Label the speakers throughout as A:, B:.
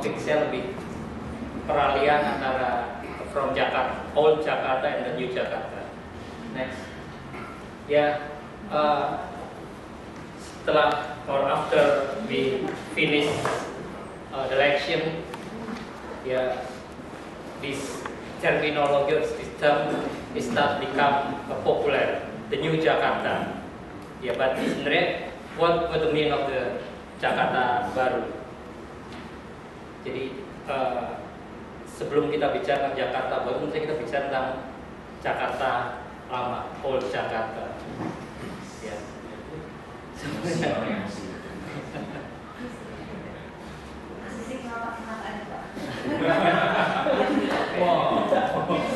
A: topik saya lebih peralihan antara from Jakarta, old Jakarta and the new Jakarta. Next, ya, setelah or after we finish the election, ya, this terminology, this term is start become popular, the new Jakarta. Ya, but sebenarnya what the meaning of the Jakarta baru? Jadi sebelum kita bicara Jakarta baru, mesti kita bicara tentang Jakarta lama, old Jakarta. Ya.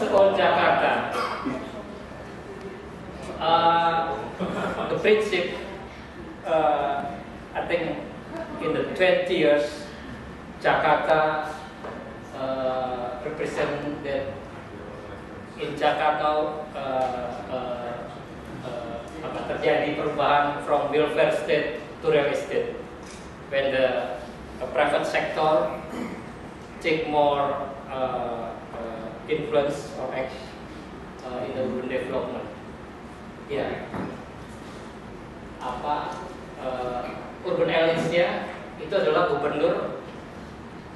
A: Old Jakarta. The prinsip, I think in the 20 years, Jakarta represent that in Jakarta terjadi perubahan from welfare state to real estate when the private sector take more influence or action in the urban development. Ya, urban elites-nya itu adalah gubernur,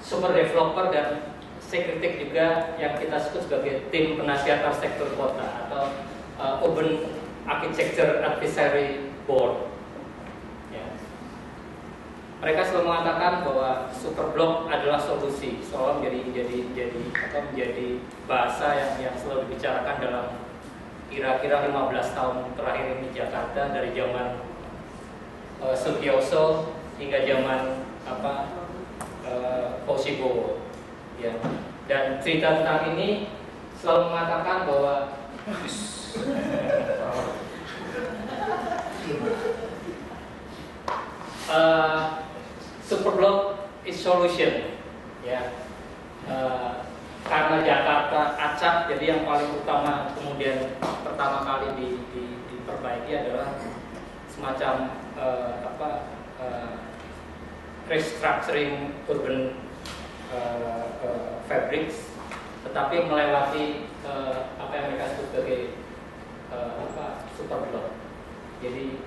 A: super developer, dan sekretik juga yang kita sebut sebagai tim penasihat arsitektur kota atau urban architecture advisory board. Ya. Mereka selalu mengatakan bahwa super block adalah solusi, selalu menjadi bahasa yang selalu dibicarakan dalam kira-kira 15 tahun terakhir ini Jakarta, dari zaman Sutioso hingga zaman Fauzi Bowo. Ya. Dan cerita tentang ini selalu mengatakan bahwa super block is solution. Ya. Karena Jakarta acak, jadi yang paling utama kemudian pertama kali diperbaiki adalah semacam restructuring urban fabrics, tetapi melewati apa yang mereka sebut sebagai super block. Jadi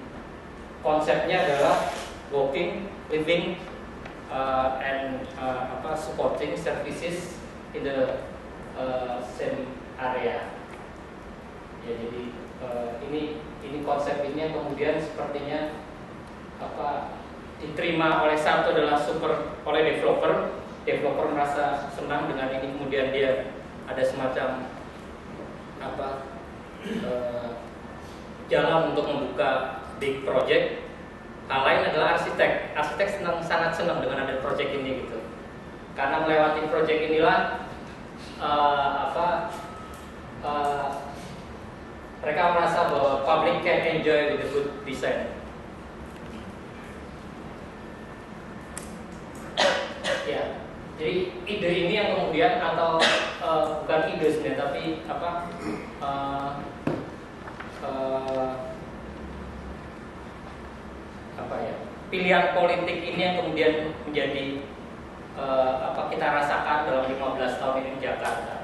A: konsepnya adalah working, living, and supporting services in the same area. Ya, jadi ini konsep ini yang kemudian sepertinya diterima oleh satu adalah oleh developer merasa senang dengan ini, kemudian dia ada semacam jalan untuk membuka big project. Hal lain adalah arsitek sangat senang dengan ada project ini gitu, karena melewati project inilah mereka merasa bahwa public can enjoy with the good design. Ya, jadi ide ini yang kemudian bukan ide sebenarnya, tapi pilihan politik ini yang kemudian menjadi kita rasakan dalam 15 tahun ini di Jakarta.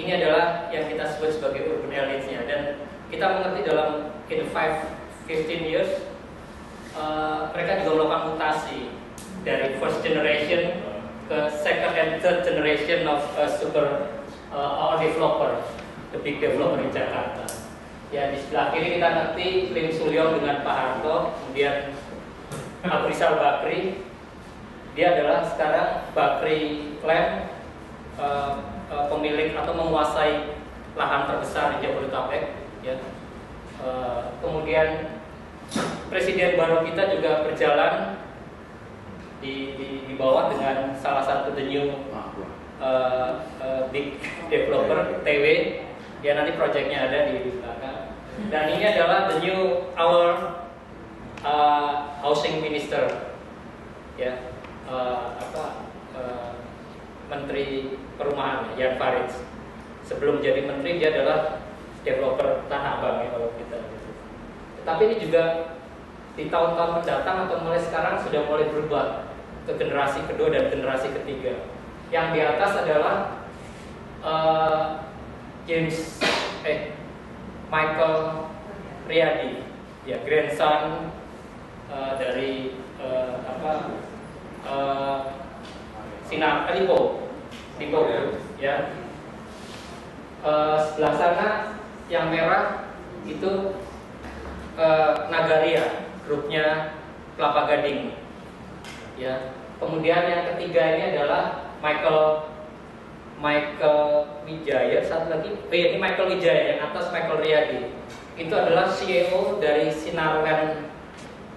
A: Ini adalah yang kita sebut sebagai urban elites-nya, dan kita mengerti dalam in 15 years mereka juga melakukan mutasi dari first generation ke second and third generation of super developer, the big developer di Jakarta. Ya, di sebelah kiri kita ngerti Lim Sulyong dengan Pak Harto, kemudian Abu Rizal Bakri, dia adalah sekarang Bakri Lem, pemilik atau menguasai lahan terbesar di Jabodetabek. Ya. Kemudian Presiden baru kita juga berjalan di bawah dengan salah satu the new big developer TW. Ya, nanti proyeknya ada di belakang. Dan ini adalah the new our housing minister, ya, Menteri Perumahan Jan Faridz. Sebelum jadi menteri dia adalah developer Tanah Abang, ya, kalau kita gitu. Tetapi ini juga di tahun-tahun mendatang atau mulai sekarang sudah mulai berubah ke generasi kedua dan generasi ketiga. Yang di atas adalah Michael Riady, ya, grandson dari Sinar Lipo, ya. Sebelah sana yang merah itu Nagaria, grupnya Kelapa Gading, ya. Kemudian yang ketiga ini adalah Michael Wijaya, satu lagi, ini Michael Wijaya, yang atas Michael Riady. Itu adalah CEO dari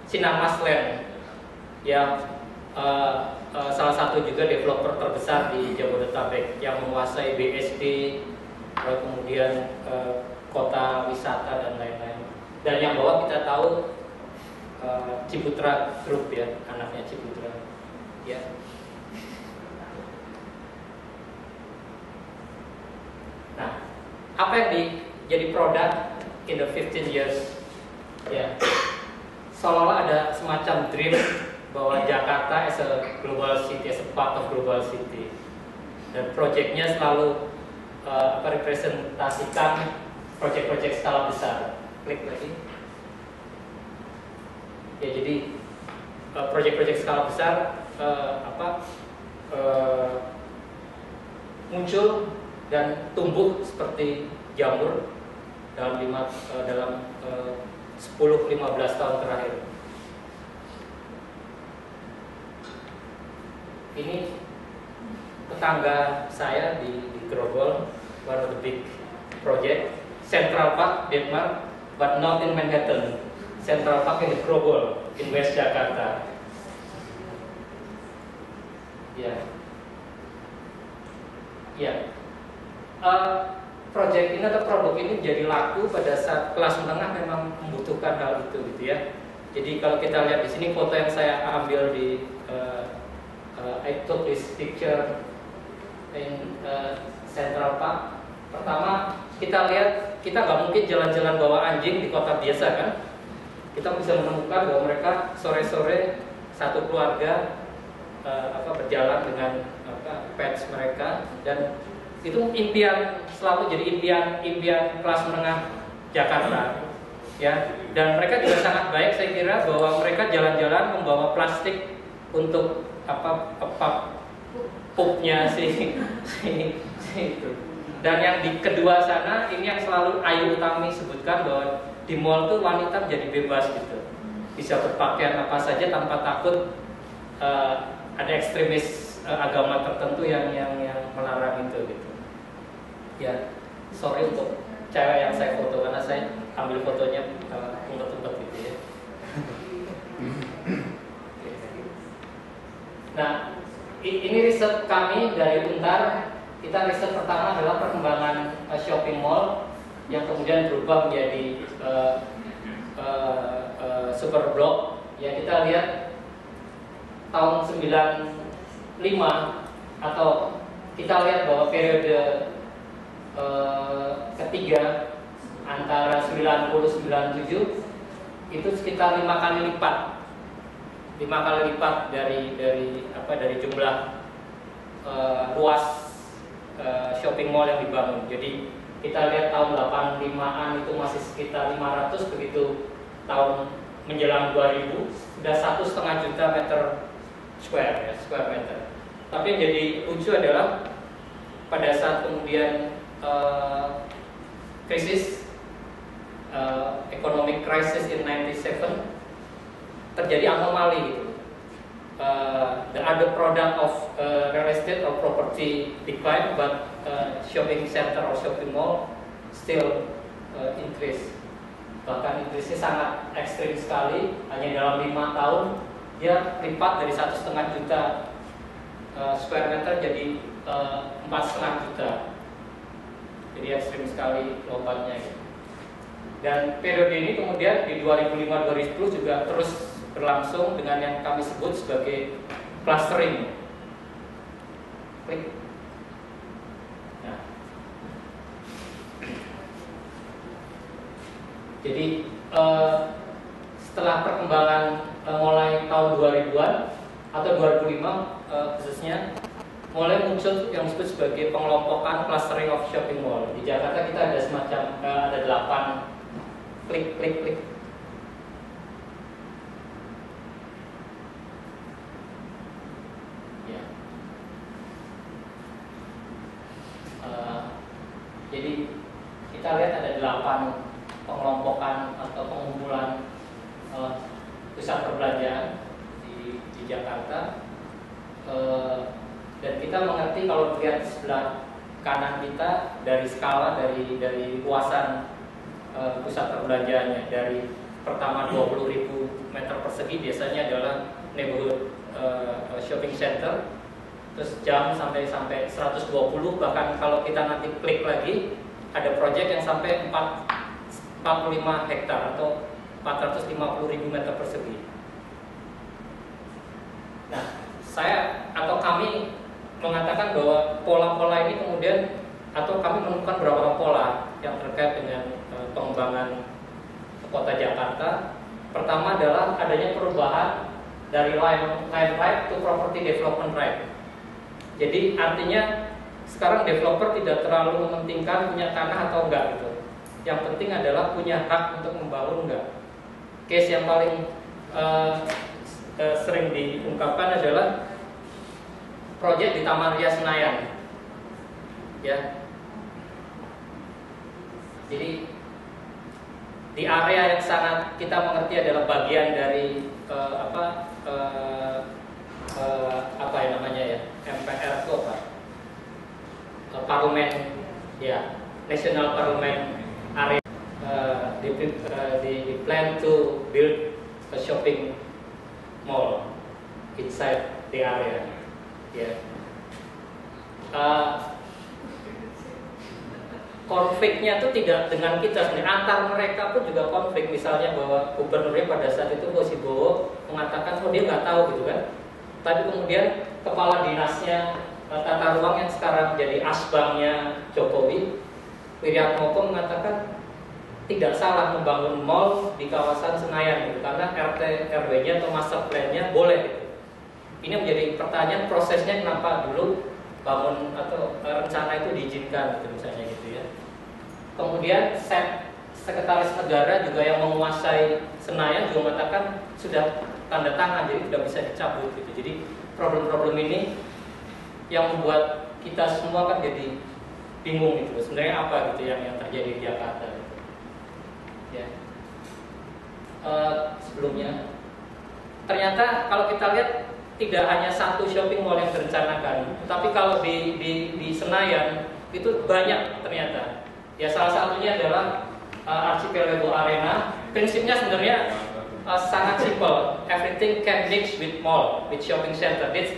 A: Sinarmasland, yang salah satu juga developer terbesar di Jabodetabek yang menguasai BSD, kemudian kota wisata dan lain-lain. Dan yang bawah kita tahu Ciputra Group, ya, anaknya Ciputra, ya. Nah, apa yang jadi produk in the 15 years, ya, seolah-olah ada semacam dream bahwa Jakarta as a global city, as a part of global city, dan proyeknya selalu representasikan proyek-proyek skala besar. Klik lagi. Ya, jadi proyek-proyek skala besar muncul dan tumbuh seperti jamur dalam 10-15 tahun terakhir. Ini tetangga saya di Grogol, one of the big project, Central Park, Denmark, but not in Manhattan. Central Park in Grogol, in West Jakarta. Ya, ya. Project ini atau produk ini menjadi laku pada saat kelas menengah memang membutuhkan hal itu, gitu ya. Jadi kalau kita lihat di sini foto yang saya ambil di I took this picture in Central Park. Pertama, kita lihat, kita nggak mungkin jalan-jalan bawa anjing di kota biasa, kan? Kita bisa menemukan bahwa mereka sore-sore satu keluarga berjalan dengan pets mereka, dan itu impian, selalu jadi impian kelas menengah Jakarta, ya. Dan mereka juga sangat baik, saya kira, bahwa mereka jalan-jalan membawa plastik untuk pupnya si itu. Dan yang di kedua sana, ini yang selalu Ayu Utami sebutkan, bahwa di mall tuh wanita menjadi bebas, gitu, bisa berpakaian apa saja tanpa takut ada ekstremis agama tertentu yang melarang itu, gitu. Ya, sorry untuk cewek yang saya foto, karena saya ambil fotonya umpet-umpet, gitu, ya. Nah, ini riset kami dari Untar. Kita riset pertama adalah perkembangan shopping mall yang kemudian berubah menjadi super blok. Ya, kita lihat tahun 95, atau kita lihat bahwa periode ketiga antara 90-97 itu sekitar 5 kali lipat dari jumlah ruas shopping mall yang dibangun. Jadi kita lihat tahun 85-an itu masih sekitar 500, begitu tahun menjelang 2000 sudah 1,5 juta meter square meter. Tapi yang jadi lucu adalah pada saat kemudian krisis economic crisis in 97 terjadi anomali, gitu. The other product of real estate or property decline, but shopping center or shopping mall still increase. Bahkan increase-nya sangat ekstrim sekali. Hanya dalam 5 tahun dia lipat dari 1,5 juta square meter jadi 4,5 juta. Jadi ekstrim sekali lompatnya, gitu. Dan periode ini kemudian di 2005-2010 juga terus berlangsung dengan yang kami sebut sebagai clustering. Klik. Nah. Jadi setelah perkembangan mulai tahun 2000-an atau 2005 khususnya, mulai muncul yang disebut sebagai pengelompokan clustering of shopping mall. Di Jakarta kita ada semacam ada 8 klik. Ya. Jadi kita lihat ada 8 pengelompokan atau pengumpulan pusat perbelanjaan di Jakarta. Dan kita mengerti kalau lihat sebelah kanan kita dari skala dari luasan pusat perbelanjaannya, dari pertama 20.000 meter persegi biasanya adalah neighborhood shopping center, terus jam sampai 120, bahkan kalau kita nanti klik lagi ada proyek yang sampai 45 hektar atau 450.000 meter persegi. Nah, saya atau kami mengatakan bahwa pola-pola ini kemudian, atau kami menemukan beberapa pola yang terkait dengan pengembangan kota Jakarta. Pertama adalah adanya perubahan dari land right to property development right. Jadi artinya sekarang developer tidak terlalu mementingkan punya tanah atau enggak gitu. Yang penting adalah punya hak untuk membangun enggak. Case yang paling sering diungkapkan adalah proyek di Taman Ria Senayan, ya. Jadi di area yang sangat kita mengerti adalah bagian dari apa ya namanya ya, MPR itu apa? Parlemen, ya, National Parliament area. Di plan to build a shopping mall inside the area. Ya. Konfliknya itu tidak dengan kita sendiri, antar mereka pun juga konflik. Misalnya bahwa gubernurnya pada saat itu Hosibowo mengatakan dia nggak tahu gitu kan, tapi kemudian kepala dinasnya tata ruang yang sekarang jadi asbangnya Jokowi, Wiryatmoko, mengatakan tidak salah membangun mall di kawasan Senayan gitu, karena RT RW-nya atau master plan-nya boleh gitu. Ini menjadi pertanyaan, prosesnya kenapa dulu bangun atau rencana itu diizinkan gitu, misalnya gitu ya. Kemudian sekretaris negara juga yang menguasai Senayan juga mengatakan sudah tanda tangan, jadi tidak bisa dicabut gitu. Jadi problem-problem ini yang membuat kita semua kan jadi bingung gitu, sebenarnya apa gitu yang terjadi di Jakarta gitu. Ya. Sebelumnya ternyata kalau kita lihat tidak hanya satu shopping mall yang direncanakan, tapi kalau di Senayan itu banyak ternyata. Ya, salah satunya adalah Archipelago Arena. Prinsipnya sebenarnya sangat simple. Everything can mix with mall, with shopping center. This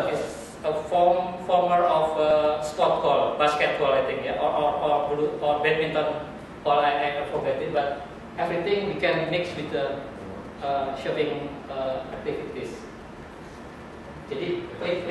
A: is a former of sport hall, basketball I think, ya, or badminton hall. I forget it, but everything we can mix with the shopping activities. Jadi klik